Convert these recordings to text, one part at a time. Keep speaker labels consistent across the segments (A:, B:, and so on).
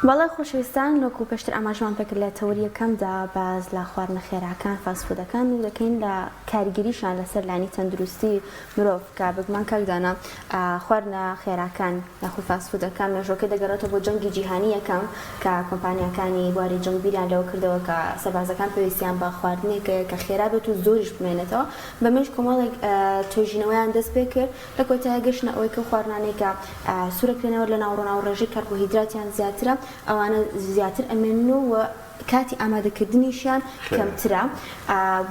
A: والله خۆشەویستان لۆکو پێشتر ئاماژمان پێکرد لە تەوریەکەمدا باز لە خواردنە خێراکان فاسفودەکان و دەکەین لە کاریگەریشان لەسەر لانی تەندروستی مرۆڤ کە بگومان کاکدانە خواردنە خێراکان یاخود فاسفودەکان مێژۆکە دەگەڕێتەوە بۆ جەنگی جیهانی یەکەم کە کۆمپانیەکانی بواری جەنگ بیریان لەوە کردەوە کە سەربازەکان پێویستیان بە خواردنێکەیە کە خێرا بێت و زۆریش بمێنێتەوە بەمێش کۆمەڵێک توێژینەوەیان دەست پێ کرد لە کۆتایی گەشتنە ئەوەی کە خواردنانێک کە سوورەکرێنەوە لە ناوڕۆناو ڕێژەی کاربۆهیدراتیان زیاترە ئەوانە زیاتر ئەمێننەوە کاتی ئامادەکردنیشیان کەمترە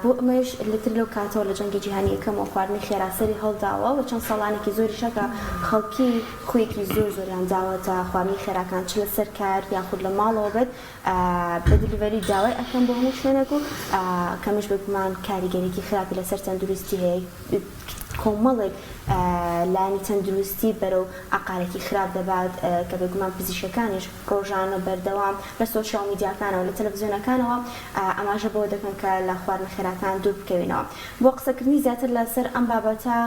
A: بۆ ئەمەش لەتر لەو کاتەوە لە جەنگی جیهانی یەکەمەوە خواردنی خێراسەری هەڵداوە و چەند ساڵانێکی زۆریشە کە خەڵکی خۆیەکی زۆریان داوەتە خواردنی خێراکان چ لەسەر کار یاخود لە ماڵەوە بێت بە دیلیڤەری داوای ئەەکەم بۆ هەموو شوێنێک و کەمیش بگومان کاریگەرێکی خراپی لەسەر تەندروستی هەیە کۆمەڵێک لانی تەندروستی بەرەو عقارێکی خراپ دەبات کە بگومان پزیشکەکانیش ڕۆژانە بەردەوام لە سۆشیال میدیاکانەوە لە تەلەڤیزیۆنەکانەوە ئەماژە بۆ دەکەن کە لە خواردنە خێراکان دوور بکەوینەوە بۆ قسەکردنی زیاتر لەسەر ئەم بابەتە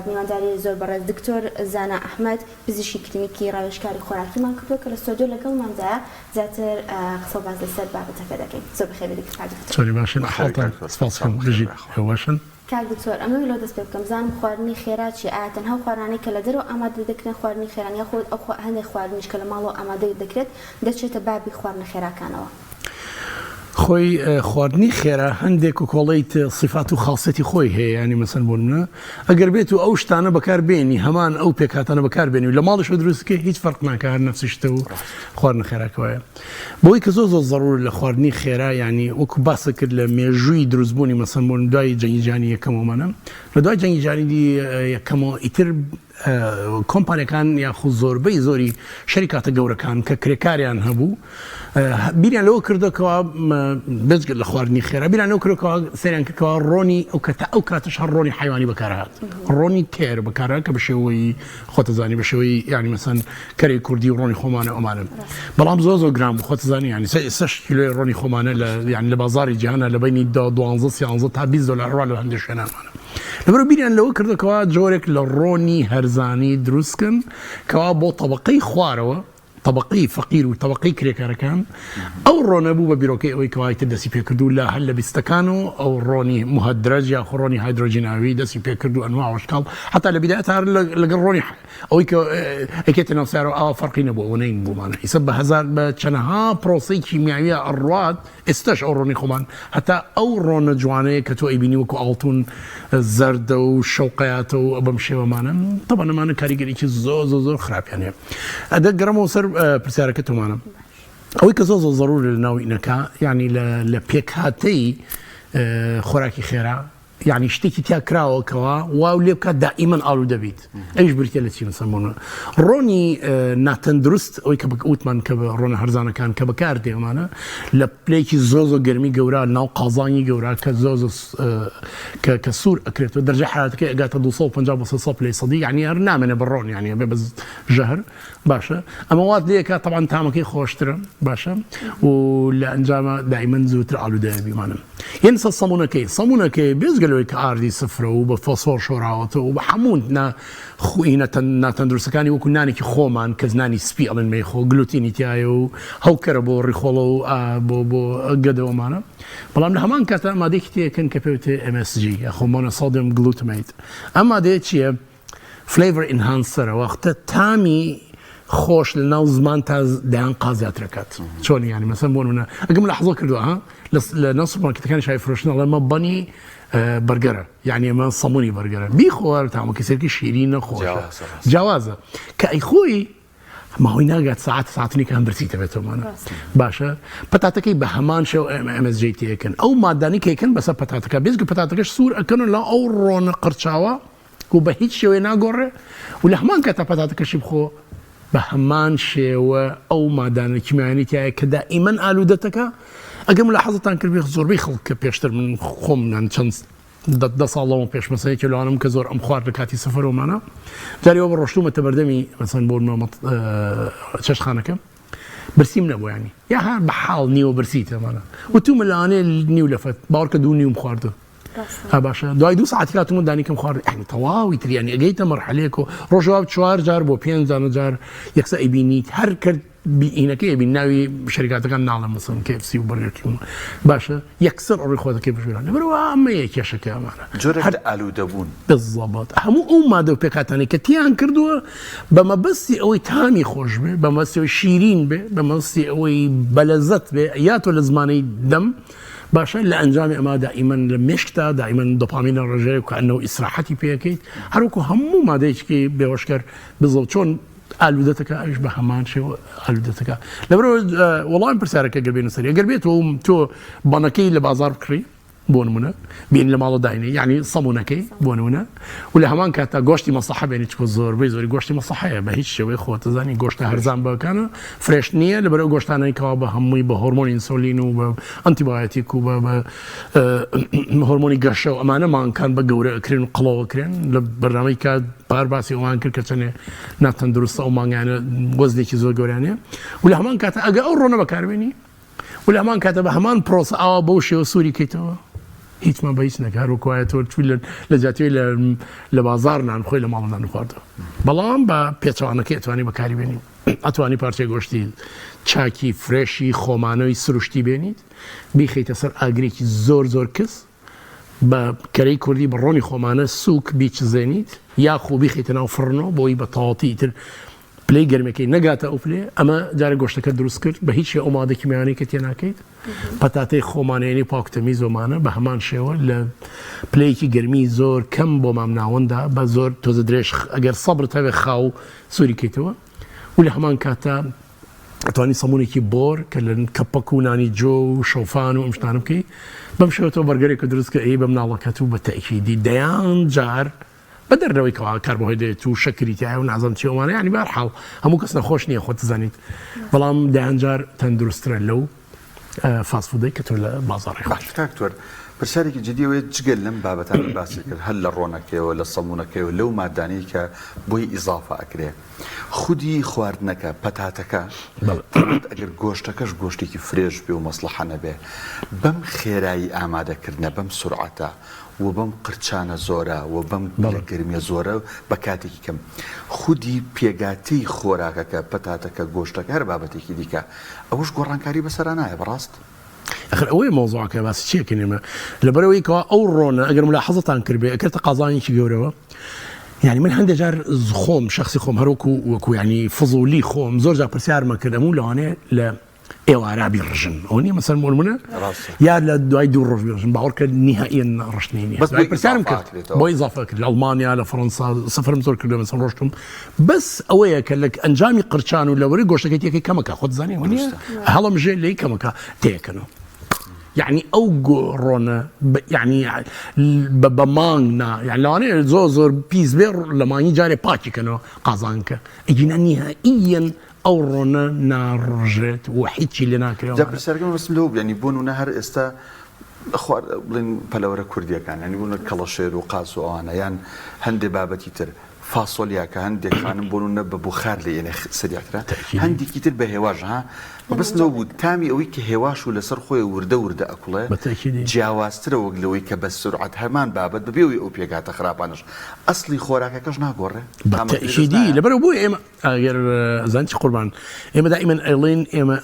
A: میوانداری زۆر بەڕێز دکتۆر زانا ئەحمەد پزیشکی کلینیکی ڕاوێژکاری خۆراکیمان کردووە کە لە ستۆدیۆ لەگەڵماندایە زیاتر قسە و باز لەسەر بابەتەکە دەکەین زۆر بەخێر دکتۆر.
B: چۆنی باشن حاڵتان سپاسکەم بژیت هەواشن.
A: کاک دکتۆر ئەمەوێت لەو دەست پێ بکەم زانم خواردنی خێرا چی ئایا تەنها خواردنانەی کە لە دەرەوە ئامادە دەکرێن خواردنی خێران یاخود ئەو هەندێک خواردنیش کە لە ماڵەوە ئامادە دەکرێت دەچێتە بابی خواردنە خێراکانەوە.
B: خۆی خواردنی خێرا هەندێک و کۆڵیت صفات و خاصەتی خۆی هەیە ینی مەسەن بۆ منە ئەگەر بێت و ئەو شتانە بەکاربێنی هەمان ئەو پێکاتانە بەکاربێنی و لە ماڵش دروستکە هیچ فەرق ناکە هەر نەفسی شتە و خواردنە خێراکەوەیە بۆی کە زۆر ضرورە لە خواردنی خێرا ینی وەکو باسە کرد لە مێژووی دروستبوونی مەسەن بۆ دوای جەنگی جیهانی یەکەمەوەمانە لە دوای جەنگی جیهانی یەکەمەوە ئیتر کۆمپانیەکان یاخود زۆربەی زۆری شەریکاتە گەورەکان کە کرێکاریان هەبوو بیریان لەوە کردەوە بەجگە لە خواردنی خێرا بیریان لەوە کردەوە سەریان کردەوە ڕۆنی ئەو کاتەش هەر ڕۆنی حیوانی بەکارهات ڕۆنی تێر بەکارهات کە بە شێوەی خۆتەزانی بە شێوەی ینی مەسەن کەرەی کوردی و ڕۆنی خۆمانە ئەمانن بەڵام زۆر گران بوو خۆتەزانی ینی 6 کیلۆی ڕۆنی خۆمانە لە بازاری جیهانە لە بینی 12 تا 20 دلار لە هەندێک شوێنانمانە لەبەرەوە بیریان لەوە کردەوە جۆرێک لە ڕۆنی هەرزانی دروستکن کەوا بۆ طبقەی خوارەوە طبقەی فەقیر و طبقەی کرێکارەکان ئەو ڕۆنە بوو بە بیرۆکەی ئەوەی کەوایتە دەستی پێکردو لە هەل لە بیستەکان و ئەو ڕۆنی مهدرەج یا ڕۆنی هایدرۆجیناوی دەستی پێکرد و ئەنواع وشکاڵ حتا لە بیدایەت هەر لەگەڵ ڕۆنی ئەوەی کە ئەکێتە ناوسیارە ئاوا فەرقی نەبوو ئەوە نین بوومانە ئیسە بە هەزار بە چەندەها پرۆسەی کیمیاویە ئەڕوات ئێستاش ئەو ڕۆنی خۆمان هەتا ئەو ڕۆنە جوانەیە کە تۆ ئەیبینی وەکو ئاڵتون زەردە و شەوقەیاتە و بەم شێوەمانە طبعا ئەمانە کاریگەریی زۆر خراپیان هەیە ئەدە گەڕەمەوە سەر پرسیارەکە تۆمانە ئەوەی کە زۆر ضرورە لە ناو ئینەکە یعنی لە پێکهاتەی خۆراکی خێرا یعنی شتێکی تیا کراوەکەوە واو لێ بکات دائیمەن ئاڵوودە دەبیت ئەویش بریتە لە چی مەسەلمانە ڕۆنی ناتەندروست ئەوەی کە وتمان کە ڕۆنە هەرزانەکان کە بەکار دێمانە لە پلەیەکی زۆر گەرمی گەورە ناو قازانی گەورە کە زۆر کە سوور ئەکرێتەوە دەرجە حرارەتەکەی ئەگاتە 250 پلەی سەدی یعنی هەر نامێنێ بە ڕۆن یعنی بێ بە ژەهر باشە ئەمە وات لێکە طبعا تامەکەی خۆشترە باشە و لە ئەنجامە دائیمەن زووتر ئاڵوودەیە بیمانم یەن سەمونەکەی بێزگە لەوەی کە ئاردی سفرە و بە فۆسفۆر شۆراوەتەوە و بە هەموو ناتەندروستەکانی وەکو نانێکی خۆمان کە نانی سپی ئەڵێن مەیخۆ گلوتینی تایە و هەوکەرە بۆ ڕیخۆڵە و بۆ گەدەوەمانە بەڵام لە هەمان کاتە ئامادەیەکی تێکەن کە پێوتێ MSG خۆمانە سۆدیۆم گلوتەمێت ئەم مادەیە چییە؟ فلیڤەر ئینهانسەرە وەختە تامی خۆش لە ناو زمان تا دایان قازیاترەکات چۆن ینی مەسەن بۆ منە ئەگەم لە حەزڵ کردووە لە ناو سوپەرمارکێتەکانی شای فرۆشتنەوە ئەمە بەنی بەرگەرە یعنی ئەمە سەمونی بەرگەرە بیخۆوە تامەکە سێرکی شیرین نەخۆشە جیاوازە کە ئەی خۆی ماهۆی ناگات ساعتنی کە هەم برسیتە بێتەوەمانە باشە پەتاتەکەی بە هەمان شێو MSG تێکن ئەو مادانی کەیکن بەسەر پەتاتەکە بێزگە پەتاتەکەش سوور ئەکەن لە ئەو ڕۆنە قرچاوە و بە هیچ شێوەیە ناگۆڕێ و لە هەمان کاتە پەتاتەکەشی بخۆ بە هەمان شێوە ئەو مادانە کیمیاویانی تایە کە دائیمەن ئالوودەتەکە ئەگەم لە حەزتان کردبێ زۆربەی خەڵک کە پێشتر من خۆم چەند دە ساڵەوە پێش مەسەیە کیلوانم کە زۆر ئەم خوارد لە کاتی سەفەرەوەمانە جاریەوە بە ڕۆشتومەتە بەردەمی مەسەن بۆ چەشخانەکە برسیم نەبوو ینی یا هەر بە حاڵ نیوە برسیتەمانە وتومە لەوانەیە نیو لەفەت باوەڕکە دوو نیوم خواردە باشە دوای 2 ساعتی کاتم دانیکەم خوارد ئەنی تەواوی تریانی ئەگەیتە مەرحەلەیەک و ڕۆژەوە 4 جار بۆ 5 جار یەکسە ئەیبینیت هەر کرد بینەکەی بین ناوی شەریکاتەکان ناڵم مەسەڵەن KFC و بەرگەر باشە یەکسەر ئەڕێ خۆتەکەی بژوران لەبەرەوە ئەمە یەکێشەکە ئەمانە
C: جۆرە ئالوودەبوون
B: بالضبط هەموو ئەو مادە و پێکاتانی کە تیان کردووە بە مەبەستی ئەوەی تامی خۆش بێ بە مەبەستی ئەوەی شیرین بێ بە مەبەستی ئەوەی بەلەزەت بێ یا تۆ لە زمانەی دەم باشە لە ئەنجامی ئەمە دائیمەن لە مشکتا دائیمەن دۆپامینە ڕژەیە و کەئەنەوە ئیسراحەتی پێەکەیت هەروەکو هەموو مادەیەکی بێوەشکەر بزڵ چۆن ئالوودەتەکە ئەوش بە هەمان شێوە ئالوودەتەکە لەبەرەوە وەڵام پرسیارەکە گەربێنە سەری ئەگەر بێت تۆ بانەکەی لە بازار بکڕی بۆ نمونە بین لە ماڵە داینێ یعنی سەمونەکەی بۆ نمونە و لە هەمان کاتە گۆشتی مەسەحە بێنی چکۆ زۆربەی زۆری گۆشتی مەسەحەیە بە هیچ شێوەی خۆتەزانی گۆشتە هەرزان بەکانە فرێش نییە لەبەرەوە گۆشتانەی کەوا بە هەمووی بە هۆرمۆنی ئینسۆلین و بە ئەنتیبایۆتیک و بە هۆرمۆنی گەشە و ئەمانەمانکان بە گەورە ئەکرێن و قڵەوەکرێن لە بەرنامەی کات بار باسی ئەوان کرد کە چەنێ ناتەندروستە ئەو مانگانە وەزنێکی زۆر گەورانەیە و لە هەمان کاتە ئەگە ئەو ڕۆنە بەکاربێنی و لە هەمان کاتە بە هەمان پرۆسە ئاوا بەو شێوە سووری کەیتەوە هیچمان بە هیچ نەکار وکوایەتەوە چوی لە جاتوی لە بازار نان خۆی لە ماڵدان خواردەوە بەڵام بە پێچەوانەکەی ئەتوانی بەکاری بێنین ئەتوانی پارچەی گۆشتی چاکی فرێشی خۆمانەوەی سروشتی بێنیت بیخیتە سەر ئاگرێکی زۆر زۆر کەس بە کەرەی کوردی بە ڕۆنی خۆمانە سووک بیچزێنیت یاخۆ بیخیتە ناو فڕنەوە بۆی بە تەواتی تر پلەی گەرمەکەی نەگاتە ئەو پلێ ئەمە جارە گۆشتەکە دروست کرد بە هیچ ئەومادە کیمیانی کە تێناکەیت پەتاتەی خۆمانێنی پاکتەمی زۆمانە بە هەمان شێوە لە پلەیەکی گەرمی زۆر کەم بۆ مام ناوەندا بە زۆر تۆزە درێژ ئەگەر سەبرت هەوێ خاو سووری کەیتەوە و لە هەمان کاتە ئەتوانی سەمونێکی بۆر کە لە کەپەک و نانی جۆ و شەوفان و ئەم شتانە بکەی بەم شێوەوە بەرگەرێکە دروست کە ئەی بەم ناڵەکەت و بە تەئکیدی دەیان جار بە دەرەوەی کەوا کاربۆهایدرێت و شەکریتیایە و نازەم چیوانە ینی بەرحاڵ هەموو کەس نەخۆش نییە خۆت زانیت بەڵام دەیانجار تەندروسترە لەو فاسفودەی کە تۆ لە بازاڕی
C: کاکتۆر پرسیارێکی جدیەوەی جگەل لەم بابەتان باسی کرد هەر لە ڕۆنەکەیەوە لە سەمونەکەیەوە لەو مادانەی کە بۆی ئیزافە ئەکرێ خودی خواردنەکە پەتاتەکە ئەگەر گۆشتەکەش گۆشتێکی فرێش بێ و مەسلحە نەبێ بەم خێرایی ئامادەکردنە بەم سورعەتە و بەم قرچانە زۆرە و بەم گەرمیە زۆرە بە کاتێکی کەم خودی پێگاتەی خۆراکەکە پەتاتەکە گۆشتەکە هەر بابەتێکی دیکە ئەوش گۆڕانکاری بەسەرا نایە بەڕاست
B: ئەخر ئەوەی مۆزوعەکە باسی چیەکەنێمە لەبەرەوەی کەوا ئەو ڕۆنە ئەگەر ملا حەزتان کردبێ ئەکرێتە قازانێکی گەورەوە یعنی من هەندێک جار خۆم شخصی خۆم هەروەکو وەکو ینی فزولی خۆم زۆر جار پرسیارمە کردم و لەوانەیە لە ئێوارابی ڕژن ئەو نیە مەسەن مۆرمونە یا لە دوای دوو ڕۆژ بێژن باوەڕ کرد نیهائیەن ڕشتنی نیە پرسیارم کرد بۆ ئیزافە کرد لە ئەڵمانیا لە فەڕەنسا سەفرم زۆر کردو مەسەن ڕۆشتم بەس ئەوەیە کە لە ئەنجامی قرچان و لەوەری گۆشتەکەی تێکەی کەمەکە خۆت زانێ نیە هەڵم ژێ لێی کەمەکە تێکەنەوە يعني ئەو ڕۆنە يعني بە مانگنا يعني لەوانەیە زۆر پیس بێ لە مانگی جارێ پاکیکەنەوە قازانکە ئەگینا نیهائیەن ئەو ڕۆنە ناڕژێت و هیچی لێ ناکرێت
C: پرسیارەکەم وەستم لەوە ینی بۆ نمونە هەر ئێستا بڵێن پەلەوەرە کوردیەکان ینی بوونە کەڵەشێر و قاز و ئەوانە یان هەندێک بابەتی تر فاسۆلیا کە هەندێک خانم بۆ نمونە بە بوخار لە ئێنە سەریاکرا هەندێکی تر بە هێواژ ها بەبستنەوە بوو تامی ئەوەی کە هێواش و لەسەر خۆی وردە ئەکوڵێ جیاوازترە وەک لەوەی کە بە سورعەت هەمان بابەت بەبێەوەی ئەو پێگاتە خراپانش ئەسلی خۆراکەکەش ناگۆڕێ
B: بەتەئکیدی لەبەرەوە بۆ ئێمە ئەگەر زانچی قوربان ئێمە دائیمەن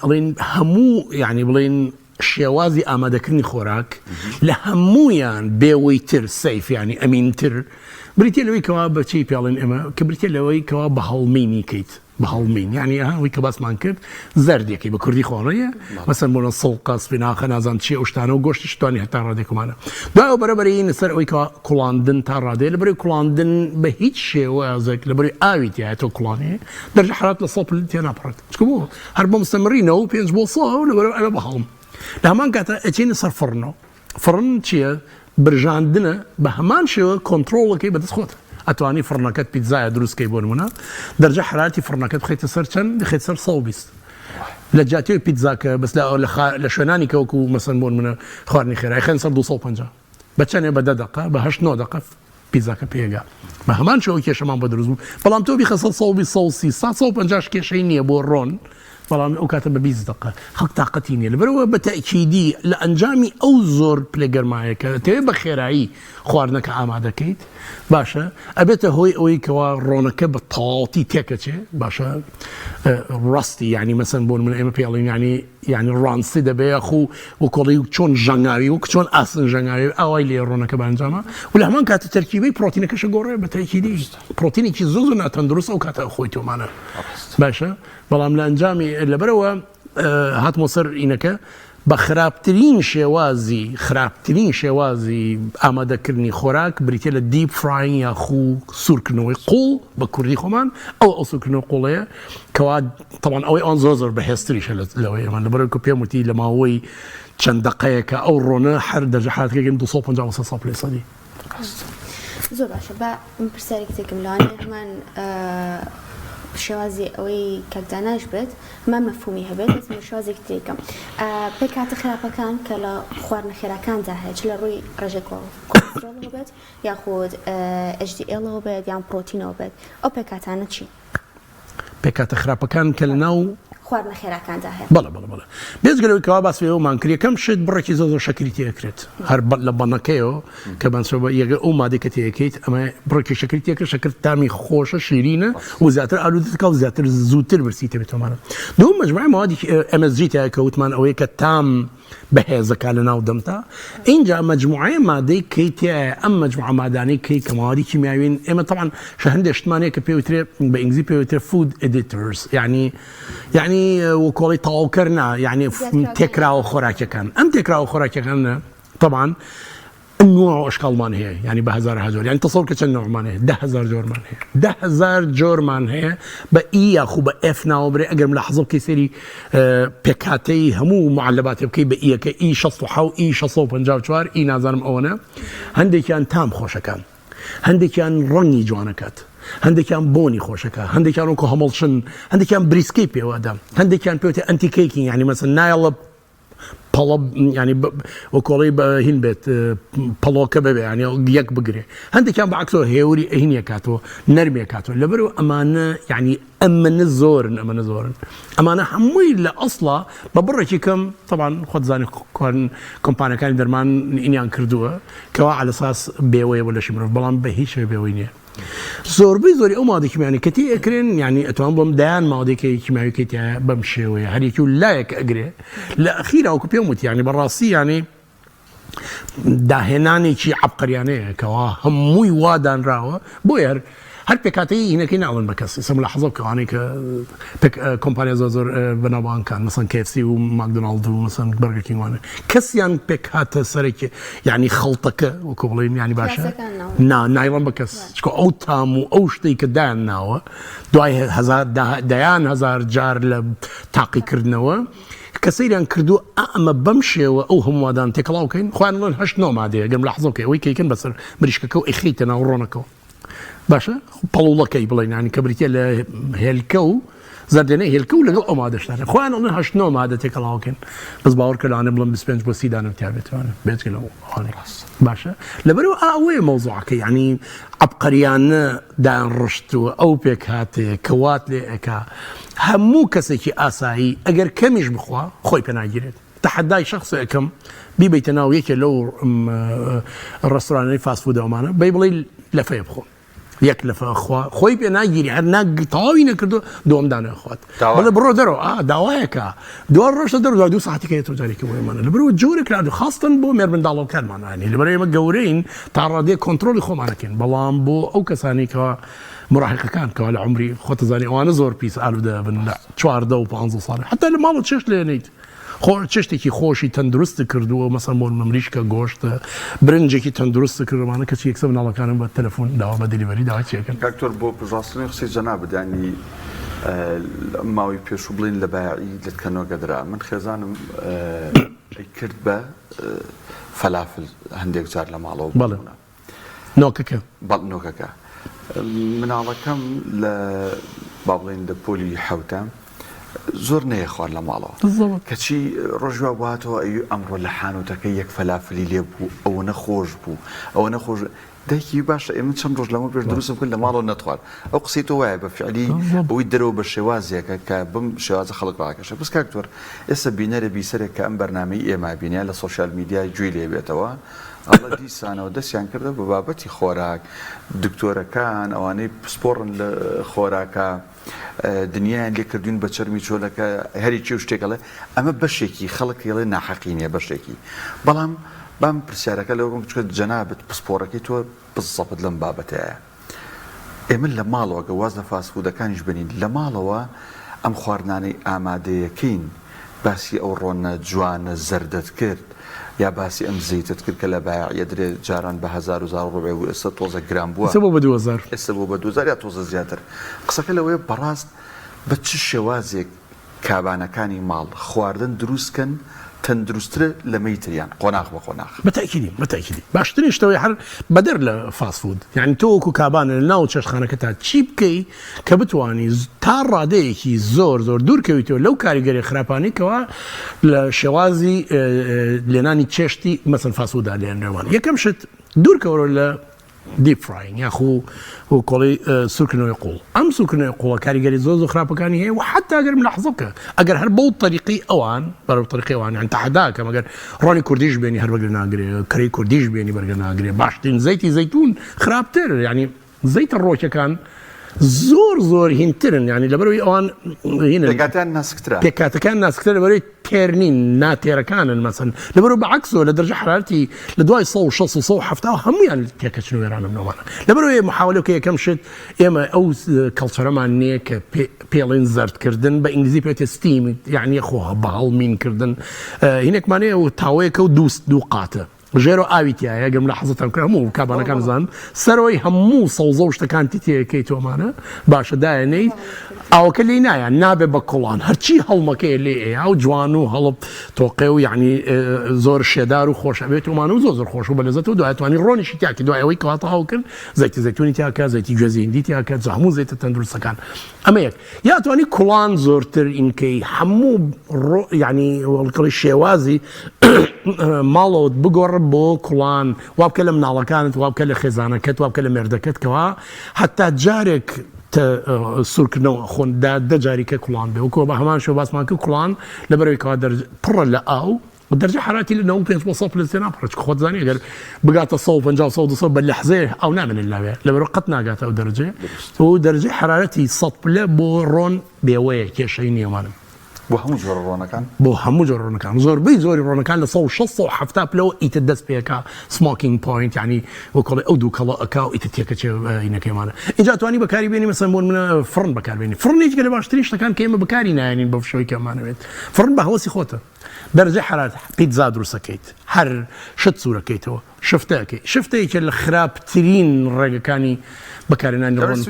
B: ئەڵێن هەموو یعنی بڵێن شێوازی ئامادەکردنی خۆراک لە هەموویان بێوەی تر سەیف ینی ئەمینتر بریتە لەوەی کەوا بەچی پێڵێن ئێمە کە بریتە لەوەی کەوا بە هەڵمینی کەیت بە هەڵمین یعنی ئەوەی کە باسمان کرد زەردێکی بە کوردی خۆڕەیە مەسەن بۆنە سڵقە سپیناخە نازان چی ئەو شتانە و گۆشتی شتوانی هەتا ڕادێکمانە دوایەوە بەرەبەرین لەسەر ئەوەی کەوا کوڵاندن تا ڕادەیە لەبەرەوەی کوڵاندن بە هیچ شێوازێک لەبەرەوەی ئاوی تایەتەوە کوڵانەیە دەرجە حرارەت لە 100 تێ ناپڕێت چکە بۆ هەر بۆ مستەمرینەوە 5 بۆ 100 لەبەرەوە ئەوە بە هەڵم لە هەمان کاتە ئەچینە سەر فڕنەوە فڕن چییە برژاندنە بە هەمان شێوە کۆنتڕۆڵەکەی بەدەست خۆتە ئەتوانی فڕنەکەت پیتزایە دروستکەی بۆ نمونە دەرجە حرارەتی فڕنەکەت بخیتە سەر چەند بخیت سەر 120 لە جاتیۆی پیتزاکە بەس لە شوێنانی کەوەکو مەسەن بۆ نمونە خواردنی خێرای خێن سەر 250 بە چەندێ بە 10 دقە بە 8 دقە پیتزاکە پێگا بە هەمان شێوە کێشەمان بە دروست بوو بەڵام تۆ بیخە 120 150 کێشەی نییە بۆ ڕۆن بەڵام ئەو کاتە بە 20 دقه خەڵک تااقەتی نییە لەبەرەوە بە تەکیدی لە ئەنجامی ئەو زۆر پلێگەرمایەکە تەوێ بە خێرایی خواردنەکە ئامادەکەیت باشە ئەبێتە هۆی ئەوەی کەوا ڕۆنەکە بە تاڵاتی تێکەچێ باشە ڕاستی یعنی مەسەن بۆ من ئێمە پێڵین ینی ڕانسی دەبێ خو و کۆڵی چۆن ژەنگاوی و چۆن ئاسن ژەنگاوی ئاوای لێ ڕۆنەکە بەنجامە و لە هەمان کاتە تەرکیبەی پرۆتینەکەشە گۆڕێ بە تەکیدی پرۆتینێکی زۆر ناتەندروست ئەو کاتە خۆی تۆمانە باشە بەڵام لە ئەنجامی لەبەرەوە هاتمۆ سەر ئینەکە بە خراپترین شێوازی ئامادەکردنی خۆراک بریتە لە دیپ فراین یا خو سوورکردنەوەی قوڵ بە کوردی خۆمان ئەو سوورکردنەوە قوڵەیە کەوا تەوان ئەوەی ئەوان زۆر بەهێزتریشە لەوەی ئەمان لەبەرەوە پێم وتی لە ماوەی چەند دقەیەکە ئەو ڕۆنە هەر دەرجەحاتێکم 250 لێ سەدی
A: زۆر باشە بە پرسیارێک تێکم لەوانێ هەمان شێوازی ئەوەی کەکداناش بێت هەمان مەفهومی هەبێت بەس شێوازێک تێکەم پێکاتە خراپەکان کە لە خواردنە خێراکاندا هەیە چ لە ڕووی ڕێژێک کۆلێسترۆڵەوە بێت یاخود HDL-ەوە بێت یان پرۆتینەوە بێت ئەو پێکاتانە چی؟
B: پێکاتە خراپەکان کە لەناو
A: خواردنە خێراکاندا هەیە
B: بەڵێ بێزگەلەوەی کەوا باسوێەوەمان کرد یەکەم شت بڕێکی زۆر شەکری تێکرێت هەر لە بەنەکەیەوە کە بەنسەوە یەگە ئەو مادێک کە تێکەیت ئەمە بڕێکی شەکری تێکرد شەکرد تامی خۆشە شیرینە و زیاتر ئالودەکە و زیاتر زووتر برسیتە بێتۆمانە دوم مەجموعی موادی MSG تایە کەوتمان ئەوەیە کە تام بەهێزەکە لە ناو دەمتا اینجا مجموعەیە مادەی کەیتە ئەم مجموعە مادانەی کەی کە موادی کیمیاوین ئێمە طبعا هەندێک شتمانەیە کە پێوترێ بە ئینگلیزی پێوترێ فود ئێدیترز یعنی وەکۆڵی تەواوکردنا یعنی تێکراوە خۆراکەکان ئەم تێکراوە خۆراکەکان طبعا نوع ئەشکاڵمان هەیە ینی بە هزار یعنی تەسەوڕ کە چەند نوعمان هەیە 10,000 جۆرمان هەیە 10,000 جۆرمان هەیە بە ئی یاخو بە F ناوەبرێ ئەگەرم لە حەزە بکەی سەری پێکاتەی هەموو معلباتی بکەی بە ئیەکە ئی 67 ئی 654 ئی نازانم ئەوەنە هەندێکیان تام خۆشەکان هەندێکیان ڕەنگی جوانەکات هەندێکیان بۆنی خۆشەکە هەندێکیان وەکو هەمەڵشن هەندێکیان بریسکەی پێوەدا هەندێکیان پێوتە ئەنتیکەیکینگ ینی مەسەن نایڵە پەڵە ینی وەکۆڵی بە هین بێت پەڵۆکە ببێ ینی یەک بگرێ هەندێکیان بەعکسەوە هێوری هینیە کاتەوە نەرمێ کاتەوە لەبەرەوە ئەمانە ینی ئەمەنە زۆرن ئەمانە هەمووی لە ئەسڵا بە بڕێکی کەم طبعا خۆتزانی کۆمپانیەکانی دەرمان ئینیان کردووە کەوا على ئەساس بێوەیە بۆ لەشی مرۆڤ بەڵام بە هیچ بێوەی نییە زۆربەی زۆری ئەو مادە کیمیاوی کە تێئەکرێن یعنی ئەتوان بڵم دایان مادێکی کیمیاویکەی بەم شێوەیە هەرێکی و لایەک ئەگرێ لە ئەخیرا وەکو پێم وتی ینی بەڕاستی ینی داهێنانێکی عەبقریانەیە کەوا هەمووی وادانراوە بۆیە هەر پێکاتەی هینەکەی ناڵن بە کەس سم لە حەزە کەوانەی کە کۆمپانیا زۆر بەناوبانکان مەسەن KFC و ماکدۆناڵد و مەسەن بەرگر کینگ وانە کەسیان پێکاتە سەرێکی یعنی خەڵتەکە وەکو بڵێن ینی باشە نایڵن بە کەس چکە ئەو تام و ئەو شتەی کە دایان ناوە دوای دەیان هەزار جار لە تاقیکردنەوە کەسەیریان کردو ئەمە بەم شێوە ئەو هەمووادان تێکەڵاو بکەین خۆیان بڵێن 8 مادەیە گەرم لە حەزەکەی ئەوەی کەیکن بەسەر مریشکەکە و ئەخیتە ناو ڕۆنەکەەوە باشە پەڵوڵەکەی بڵێن ینی کە بریتە لە هێلکە و زەردێنە هێلکە و لەگەڵ ئەو مادەشتانە خۆیان ئەڵێن 8 مادە تێکەڵاوکەن بەس باوەڕ کەلانە بڵم 25 بۆ 30 دانە تیابێتوانە بێتگەلەوە باشە لەبەرەوە ئەوەیە مەوزوعەکە ینی عەبقەریانە دایان ڕشتووە ئەو پێک هاتەیە کەوات لێ ئەکا هەموو کەسێکی ئاسایی ئەگەر کەمیش بخوا خۆی پێناگیرێت تحدای شخص ئەەکەم بیبیتە ناو یەکێ لەو ڕێستۆرانەی فاستفودەوەمانە بەی بڵێ لەفەیە بخۆ یەک لەفە خوا خۆی پێ ناگیری هەر تەواوی نەکردو دووەمدانە خوات بەڵێ بڕۆ دەرەوە داوایەکە دووار ڕۆژتە دەرەوە دوو ساعتێکە تۆجارێکی بۆمانە لەبەرەوە جۆرە کرد خاستن بۆ مێر منداڵەکانمانانی لەبەرەوە ئێمە گەورەین تا ڕادێ کۆنتترۆلی خۆمانەکەین بەڵام بۆ ئەو کەسانی کەەوە مراحقەکان کەوا لە عمری خۆتەزانی ئەوانە زۆر پیس ئالودە بن لە 14 و 15 ساڵ حتا لە ماڵت چێشت لێنیت چشتێکی خۆشی تەندروست کردووە مەسەن بۆ مریشکە گۆشتە برنجێکی تەندروست کردوانە کەچی یەکسە مناڵەکانم بە تەلەفۆن داوا بە دیلیڤەری داوا چیەکەن
C: کاکتۆر بۆ پژاستنی قسەی جەنابەت ینی ماوەی پێش و بڵین لە بایعی لەتکەنەوەگەدرا من خێزانم کرد بە فەلافل هەندێک جار لە ماڵەوە
B: بەڵێ نۆکەکە
C: نۆکەکە مناڵەکەم لە با بڵین لە پۆلی حەوتە زۆر نەیە خوارد لە ماڵەوە کەچی ڕۆژوا بواتەوە ئەمڕۆ لە حانوتەکە یەک فەلافلی لێ بوو ئەوە نەخۆش بوو ئەوە نەخۆش دایکی باشە ئێمە چەند ڕۆژ لەمە پێش دروستم کرد لە ماڵەوە نەتوار ئەو قسەی تۆ وایە بە فعلی بەوەی دەرەوە بە شێوازێکە کە بم شێوازە خەڵک ڕاکەشە بس کاکتۆر ئێستا بینەرە بیسەرێک کە ئەم بەرنامەی ئێمە بینیان لە سۆشیال میدیای گوێی لێ بێتەوە ئەڵە دیسانەوە دەستیان کردە بە بابەتی خۆراک دکتۆرەکان ئەوانەی پسپۆڕن لە خۆراکە دنیایان لێکردوون بە چرمی چۆلەکە هەریکی و شتێکەڵێ ئەمە بەشێکی خەڵک ێڵێ ناحەقینیە بەشێکی بەڵام بام پرسیارەکە لەوە بچکە جەنابەت پسپۆڕەکەی تۆ بزەپت لەم بابەتەیە ئێمە لە ماڵەوە گە واز لە فاسفودەکانیش بنین لە ماڵەوە ئەم خواردنانەی ئامادەیەکەین باسی ئەو ڕۆنە جوانە زەردەت کرد یا باسی ئەم زەیتت کرد کە لە بایعە درێ جاران بە 1000 ڕۆبێ و ئێستا تۆزە گرام بووە
B: ئێستا بۆ بە 2000
C: ئێستا بۆ بە 2000 یا تۆزە زیاتر قسەکە لەوەیە بەڕاست بە چ شێوازێک کابانەکانی ماڵ خواردن دروستکەن تەندروسترە لە مەیتریان قۆناغ بە قۆناغ
B: بەتاکیدی باشترین شتەوەی هەر بەدەر لە فاسفود یعنی تۆ وەکو کابانە لە ناو چێشتخانەکەتا چی بکەی کە بتوانی تا ڕادەیەکی زۆر دوورکەویتەوە لەو کاریگەری خراپانێکەوە لە شێوازی لێنانی چێشتی مەسەن فاسفودا لێنەوەوان یەکەم شت دوورکەوەرە لە دیپ فراین یاخو و کۆڵی سوورکردنەوەی قوڵ ئەم سوورکردنەوەی قوڵە کاریگەری زۆر خراپەکانی هەیە و حتا ئەگەر من لەحظە بکە ئەگەر هەر بەو طریقی ئەوان بەرەو طریقی ئەوان یان تەحەداکەم ئەگەر ڕۆنی کوردیش بێنی هەر بەرگە ناگرێ کەرەی کوردیش بێنی بەرگە ناگرێ باشترین زەیتی زەیتون خراپتر ینی زەیتە ڕۆکەکان زۆر هینترن ینی لەبەرەوەی ئەوان پێکاتەکان ناسکترە لەبەرەوەی تێرنین ناتێرەکانن مەسەن لەبەرەوە بەعەکسەوە لە دەرەجە حرارەتی لە دوای 160 هەمویان تێکەچن و وێرانە بنەوەمانە لەبەرەوەی محاولەکە یەکەم شت ئێمە ئەو کەڵچەرەمان نییە کە پێڵێن زەردکردن بە ئینگلیزی پێێتە ستیم یعنی خۆ بەهەڵمینکردن هینێکمانەیە و تاوەیەکە و دوو قاتە ژێرۆ ئاویتیایە گەم لە حەزتان کرد هەموو کابانەکان زان سەرەوەی هەموو سەوزە و شتەکانتی تێەکەی تۆمانە باشە دایەنەی ئەوکە لێ نایە نابێ بە کوڵان هەرچی هەڵمەکەی لێ ئەیە و جوان و هەڵب تۆقێ و یعنی زۆر شێدار و خۆش ئەبێت ومان و زۆر خۆش و بەلەزەت و دوایتوانی ڕۆنیشی تاکی دوای ئەوەی کەواتە هاو کرد زەیتی زەیتونی تاکە زەیتی گوێزی هندی تاکە هەموو زەیتە تەندروستەکان ئەمە یەک یا توانی کوڵان زۆرتر ئینکەی هەموو یعنی وەڵکەڵی شێوازی ماڵەوت بگۆڕ بۆ کوڵان وابکە لە مناڵەکانت وابکە لە خێزانەکەت وابکە لە مێردەکەتکەوە حتا جارێک سوورکردنەوە خۆندا دەجاریکە کوڵان بێ وکۆ بە هەمان شێوە باسمان کرد کوڵان لەبەرەوەیکەوە پڕە لە ئاو دەرجە حراتی لە 95 پلسێ ناپڕچ خۆتزانانی ئەگەر بگاتە 150 بە لەحزەیە ئەو نامێنن لاوێ لەبەرەوە قەت ناگاتە ئەو دەرجێ و دەرجەی حرارەتی 100 پلە بۆ ڕۆن بێوەیە کێشەی نیێوانم
C: بۆ هەموو جۆرە ڕۆنەکان
B: بۆ هەموو جۆرە ڕۆنەکان زۆربەی زۆری ڕۆنەکان لە 160 پلەوە ئیتر دەست پێەکە سمۆکینگ پوینت ینی وەکڵی ئەو دوو کەڵە ئەکا و ئیتر تێکەچێ ئینەکەیمانە اینجا توانی بەکاری بێنی مەسەن بۆ منە فرن بەکاربێنی فرنێکی لە باشترین شتەکان کە ئێمە بەکاری نایێنین بە شەوەی کەمانەوێت فرن بە هەوەسی خۆتە دەرجە حرارەت پیتزا دروستەکەیت هەر شت سوورەکەیتەوە شفتەیەکە لە خراپترین ڕێگەکانی بەکارێنانی ڕۆن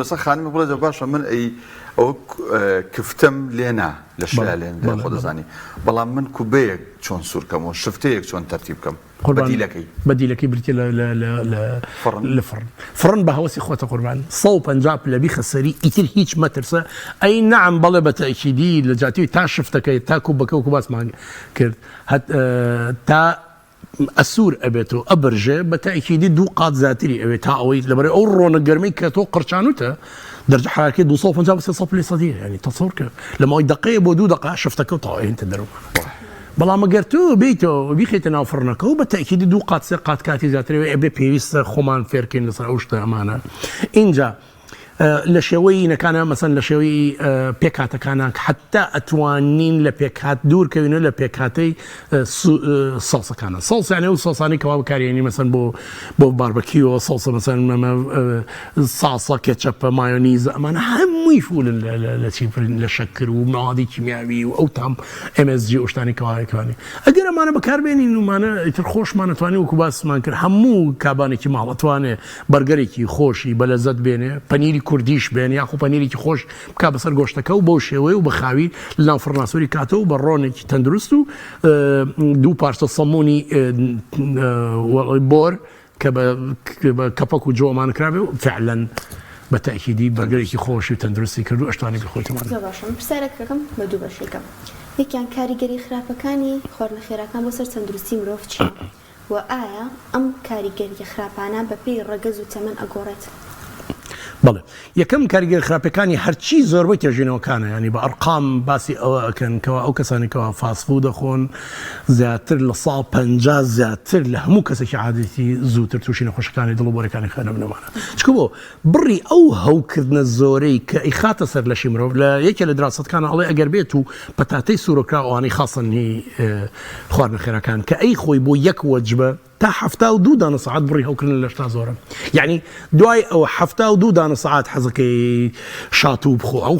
C: لەسەر خانمی بڵێ باشە من ئەو کفتم لێنا لە شالێن خۆ دەزانی بەڵام من کوبەیەک چۆن سوورکەمەوە شفتەیەک چۆن تەرتیب بکەم
B: بەدیلەکەی بریتە لە فرن بە هەوەسی خۆتە قوربان 150 پلە بیخە سەری ئیتر هیچ مەترسە ئەی نەعەم بەڵێ بە تەئکیدی لە جاتیوی تا شفتەکەی تا کوبەکە و باسمان کرد تا ئەسوور ئەبێت و ئەبرژێ بە تەئکیدی دوو قات زیاتری ئەوێت تا ئەوەی لەبەرەوەی ئەو ڕۆنە گەرمەی کە تۆ قڕچانوتە دەرجە حرارەتی 250 پلە سەدیە ینی تەسەوور کرد لەمەوەی دقەیە بۆ 2 دقە شفتەکە و تاوەهێنتە دەرەوە بەڵام ئەگەر تۆ بیتەوە بیخێتە ناو فڕنەکە و بە تەئکیدی 2 قات 3 قات کاتی زیاترەوەی ئەبێ پێویستە خۆمان فێرکەین لەسەر ئەو شتە ئەمانە اینجا لە شێوەی نەکانە مەسەن لە شێوەی پێکاتەکانە حتا ئەتوانین لە پێکات دوورکەوینە لە پێکاتەی سەڵسەکانە سەڵسیانێ و سەڵسانی کەوا بەکارێنی مەسەن بۆ باربەکیەوە سەڵسە مەسەن ساسە کێچەپە مایۆنیز ئەمانە هەمووی فولن لە شەکر و ماوەدی کیمیاوی و ئەو تام MSG ئەوشتانی کەواەکانی ئەگەر ئەمانە بەکاربێنین ومانە ئیتر خۆشمان ئەتوانێت وەکو باسمان کرد هەموو کابانێکی ماڵ ئەتوانێت بەرگەرێکی خۆشی بەلەزەت بێنێ پەنیری کوردیش بێن یاخۆ پەنیرێکی خۆش بکا بەسەر گۆشتەکە و بۆ شێوەیە و بەخاوی لە ناو فڕناسۆری کاتەوە بە ڕۆنێکی تەندروست و دوو پارچە سەمونی بۆر کە بە کەپەک و جۆمان کرابێ و فعلەن بە تەئکیدی بەرگەرێکی خۆشی و تەندروستی کرد و ئەشتوانی بخۆیتەوە
A: باشم پرسیارێکەکەم بە دوو بەشێکم یەکیان کاریگەری خراپەکانی خواردنە خێراکان بۆ سەر تەندروستی مرۆڤ چیە و ئایا ئەم کاریگەریە خراپانە بەپێی ڕەگەز و تەمەن ئەگۆڕێت؟
B: بەڵێ یەکەم کاریگەری خراپەکانی هەرچی زۆربەی تێژینەوەکانە ینی بە ئەرقام باسی ئەوە ئەکەن کەەوە ئەو کەسانێکەوە فاسفود دەخۆن زیاتر لە 150 زیاتر لە هەموو کەسێکی عادەتی زووتر تووشی نەخۆشەکانی دڵ و بۆرەکانی خوێنە بنەمانە چکە بۆ بڕی ئەو هەوکردنە زۆرەی کە ئیخاتە سەر لەشی مرۆڤ لە یەکێ لە دراستەکانە ئەڵێ ئەگەر بێت و پەتاتەی سوورۆکراوانەی خاصنی خواردنەخێرەکان کە ئەی خۆی بۆ یەک وەجبە تا 72 دانە سعات بڕی هەوکردن لە شتا زۆرە یعنی دوای ئەو 72 دانە سعات حەزەکەی شاتوو بخۆ ئەو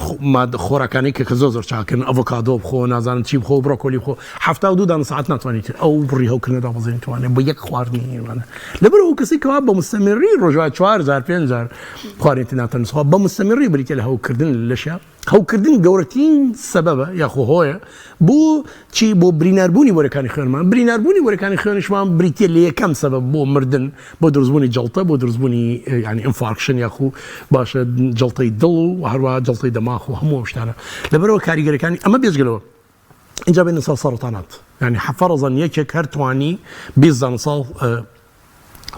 B: خۆراکانی کە زۆر چاکردن ئەڤۆکادۆ بخۆ نازانم چی بخۆ بڕۆکۆلی بخۆ 72 دانە سعات ناتوانیت ئەو بڕی هەوکردنە دابەزێنیت توانێت بە یەک خواردنیوانە لەبەر ئەو کەسی کەوا بە مستەمری ڕۆژوای 4000 5000 خواردنی ناتەنسخوا بە مستەمری بریتە لە هەوکردن لەشە هەوکردن گەورەترین سەبەبە یاخۆ هۆیە بۆ چی بۆ بریناربوونی وەرەکانی خوێنمان بریناربوونی وەرەکانی خوێنشمان بریتە لە یەکەم سەبەب بۆ مردن بۆ دروستبوونی جەڵتە بۆ دروستبوونی ینی ئینفارکشن یاخو باشە جەڵتەی دڵ و هەروە جەڵتەی دەماغ و هەموو شتانە لەبەرەوە کاریگەریەکانی ئەمە بێژگەلەوە اینجا بێنە سەر سەرەتانات ینی حەفەرەزەن یەکێک هەرتوانی 20 ساڵ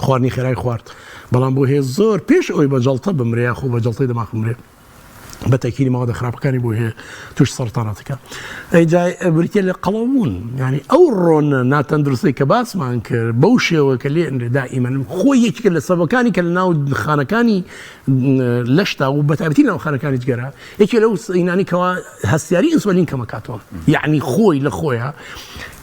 B: خواردنی خێرای خوارد بەڵام بۆ هەیە زۆر پێش ئەوی بە جەڵتە بمرێ یاخو بە جەڵتەی دەماغ بمرێ بەتەکیری ماوەدە خراپەکانی بۆ هەیە توش سەرەتاناتەکە ئەیجا بریتە لە قەڵەوبوون ینی ئەو ڕۆنە ناتەندروستی کە باسمان کرد بەو شێوە کە لێ دائیمەن خۆی یەکێکە لە سەبەکانی کە لە ناو خانەکانی لەشتا و بەتابەتی ناو خانەکانی جگەرە یەکێ لەو ئینانی کەوا هەستیاری ئینسولین کەمەکاتەوە یعنی خۆی لە خۆیە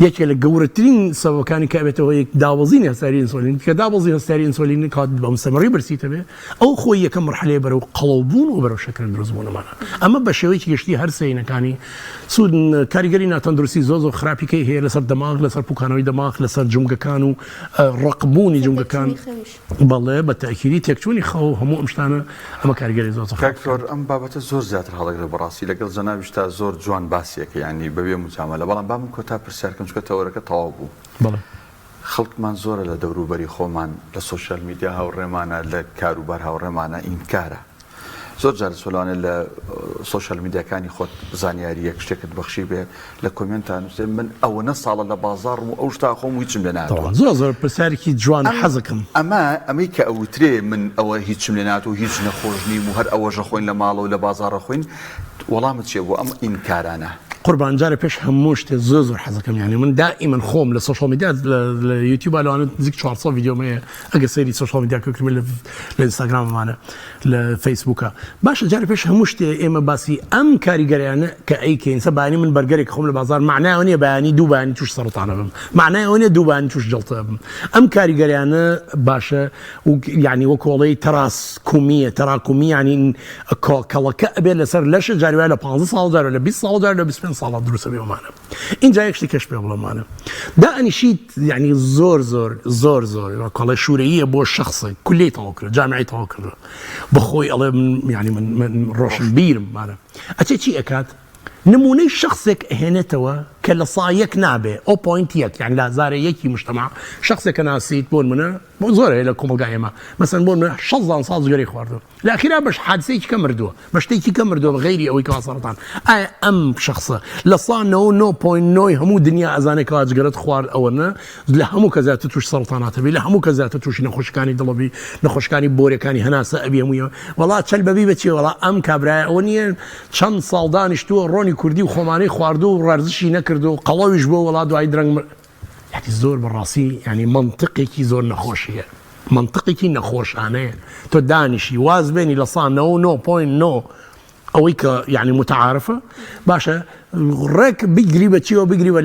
B: یەکێ لە گەورەترین سەبەکانی کە بێتەوە یەک داوەزینی هەستیاری ئینسولین کە داوەزی هەستیاری ئینسولین کات بە مستەمەڕی برسیتە بێ ئەو خۆی یەکەم مرحلەیە بەرەو قەڵەوبوون و بەرەو شەکردن دروستبوون ئەمە بە شێوەیەکی گشتی هەر سەینەکانی سوود کاریگەری ناتەندروستی زۆر خراپیکەی هەیە لەسەر دەماغ لەسەر پوکانەوەی دەماغ لەسەر جومگەکان و ڕقبوونی جومگەکان بەڵێ بە تاکیدی تێکچوونی خەو هەموو ئەم شتانە ئەمە کاریگەری زۆر
C: کاکتۆر ئەم بابەتە زۆر زیاتر هەڵەگرێت بەڕاستی لەگەڵ جەنابیشتا زۆر جوان باسیەکە ینی بەبێ مجامەلە بەڵام با من کۆتا پرسیارکەم چکە تەوەرەکە تەواو بوو
B: بەڵێ
C: خەڵکمان زۆرە لە دەوروبەری خۆمان لە سوشیال میدیا هاوڕێمانە لە کاروبار هاوڕێمانە ئینکارە زۆر جار سۆلانە لە سوشیال میدیاکانی خۆت زانیاری یەک شتێکت بەخشی بێ لە کۆمنتان من ئەوەنە ساڵە لە بازار و ئەو شتا خۆم هیچم لێ ناتوە
B: زۆر پرسیارێکی جوان حەزەکەم
C: ئەمەی کە ئەوترێ من ئەوە هیچم لێ ناتوە هیچ نەخۆش نیم و هەر ئەوەژە خۆین لە ماڵە و لە بازارە خۆین وەڵامت چێ بۆ ئەم ئینکارانە
B: قوربان جارە پێش هەموو شتێ زۆر حەزەکەم یعنی من دائیمەن خۆم لە سوشیال میدیا لە یوتیوب لەوانە نزیک 400 ڤیدیۆمەیە ئەگە سەیری سوشیال میدیا کردم لە ئینستاگراممانە لە فەیسبووکە باشە جارە پێش هەموو شتێ ئێمە باسی ئەم کاریگەریانە کە ئەیکەین سە بانی من بەرگەرێک خۆم لە بازار معنای ئەوە نیە بەیانی دوو بانی توش سەرەتانە بم معنای ئەوە نیە دوو بانی توش جەڵتە بم ئەم کاریگەریانە باشە یعنی وە کۆڵەی تەراکومیە ینی کەڵەکە ئەبێت لەسەر لەشە جاریوای لە 15 ساڵ جار لە 20 ساڵ جار لە 25 ساڵ دروستە بێمانە اینجا یەکشتی کەش پێ بڵێمانە دائنیشیت یعنی زۆر کۆڵە شوورەیە بۆ شخصە کولی تەواو کرد جامعی تەواو کرد بەخۆی ئەڵێ ینی من ڕۆشن بیرم مانە ئەچێ چی ئەکات نمونەی شخصێک ئەهێنێتەوە کە لە سایەک نابێ ئەو پوینتیەک یان لە هزارە یەکی مجتەمع شخصێکە ناسیت بۆن منە بۆ زۆر هەیە لە کۆمەلگای ئێمە مەسەن بۆن منە 16 ساڵ جگەرەی خواردووە لە ئەخیرا بەش حادسەیەکی کە مردووە بە شتێکی کە مردووە بەغەیری ئەوەی کەوا سەرەتان ئایا ئەم شخصە لە سا 99.9 هەموو دنیا ئەزانێکەوە جگەرەت خوارد ئەوەنە لە هەموو کە زیاتر توش سەرەتاناتە بێ لە هەموو کە زیاتر تووشی نەخۆشەکانی دڵەبی نەخۆشەکانی بۆرەکانی هەناسە ئەبی هەموویەوە وەڵا چەل بەبی بەچێ وەڵا ئەم کابرایە ئەوە نییە چەند ساڵ دانیشتووە ڕۆنی کوردی و خۆمانەی خواردوو و ڕارزشی نەکردو و قەڵەویش بۆ وڵا دوای درەنگ یعنی زۆر بەڕاستی ینی منطقێکی زۆر نەخۆشیە منطقێکی نەخۆشانەیە تۆ دانیشی واز بێنی لە سا 99.9 ئەوەی کە یعنی متعارفە باشە ڕێک بگری بە چیەوە بگری بە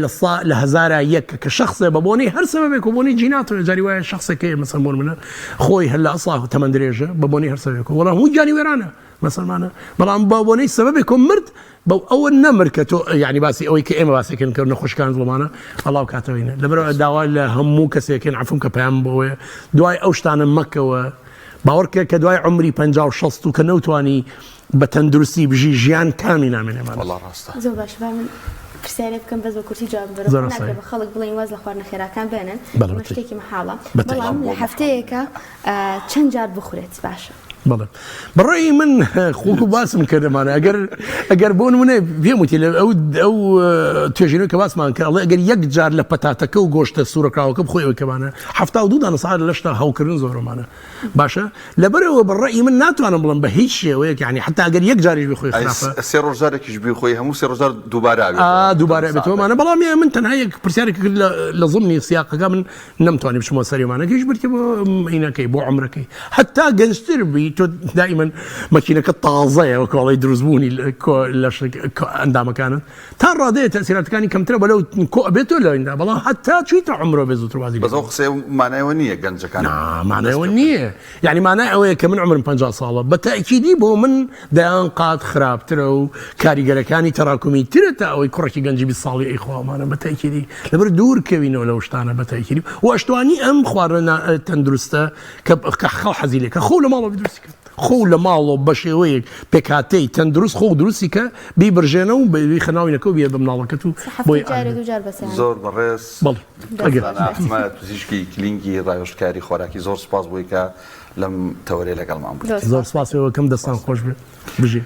B: لە هەزارە یەک کە شخصێ بە بۆنەی هەر سەبەبێک و بۆنەی جیناتەوە جاری وایە شخصێکەیە مەسەڵ بۆ منە خۆی هەر لە ئەسڵ تەمەن درێژە بە بۆنەی هەر سەبەبێک وەڵام هەموو جانی وێرانە مەسەلمانە بەڵام بە بۆنەی سەبەبێک و مرد بەو ئەوە نەمر کە تۆ یعنی باسی ئەوەی کە ئێمە باسیکەن کە نەخۆشەکان زڵمانە ئەڵاو کاتەوەینە لەبەرەوە داوا لە هەموو کەسێکن عفوم کە پەیام بۆیە دوای ئەو شتانە مەکەوە باوەڕکە کە دوای عمری 50 و 60 و کە نەوتوانی بە تەندروستی بژی ژیان کامی نامێنێمان
A: زۆر باش من پرسیارێ بکەم بەس بە کورتی جواب بەرە بە خەڵک بڵێن واز لە خواردنە خێراکان بێنن شتێکی مەحاڵە بەڵام لە هەفتەیەکە چەند جار بخورێت باشە
B: بەڵێ بەڕێی من خۆکو باسم کردمانە ئەگەر بۆ نمونە پێم وتی ئەو توێژینەوەی کە باسمان کرد ئەگەر یەک جار لە پەتاتەکە و گۆشتە سوورەکراوەکە بخۆیەوە کەمانە 72 دانە سعات لەشتا هەوکردن زۆرمانە باشە لەبەرەوە بەڕێی من ناتوانم بڵم بە هیچ شێوەیە یعنی حتا ئەگەر یەک جاریش بخۆی خراپە
C: سێ ڕۆژارێکیش بخۆی هەموو سێ ڕۆژار
B: دووبارە بێتەوەمانە بەڵام من تەنها یەک پرسیارێک کرد لە زمانی سیاقەکە من نەمتوانی بچمەوە سەریمانەکەیش برکە بۆ عینەکەی بۆ عمرەکەی حتا گەنجتر بی تۆ دائما ماکینەکە تازەیە وە کۆڵی دروستبوونی لەش ئەندامەکانن تا ڕادەیە تەسیراتەکانی کەمترە بەلەو کۆ بێتۆ لەوەندا بەڵام حتا چیتە عمرۆ بێ زووتر وازی
C: بەزەو قسەی مانایەوە نییە گەنجەکان
B: مانایەوە نییە یعنی مانای ئەوەیە کە من عمرم 50 ساڵە بە تاکیدی بۆ من دەیان قات خراپترە و کاریگەرەکانی تەراکمی ترە تا ئەوەی کوڕێکی گەنجی 20 ساڵی ئەیخواوامانە بە تاکیدی لەبەر دوور کەوینەوە لەو شتانە بە تاکیدی و ئەشتوانی ئەم خواردنە تەندروستە کە خەڵ حەزی لێ کە خۆ لە ماڵەوە بدرستی کرد خۆ لە ماڵەوە بە شێوەیە پێکاتەی تەندروست خۆ دروستی کە بیبرژێنە و بەوی خەناوینەکە و بێ بە مناڵەکەت و بۆی
C: زۆر بەڕێز پزیشکی کلینگی ڕایۆشتکاری خۆراکی زۆر سپاس بووی کە لەم تەوەرێ لەگەڵمان بوو
B: زۆر سپاسەوە کەم دەستان خۆش بێ بژێ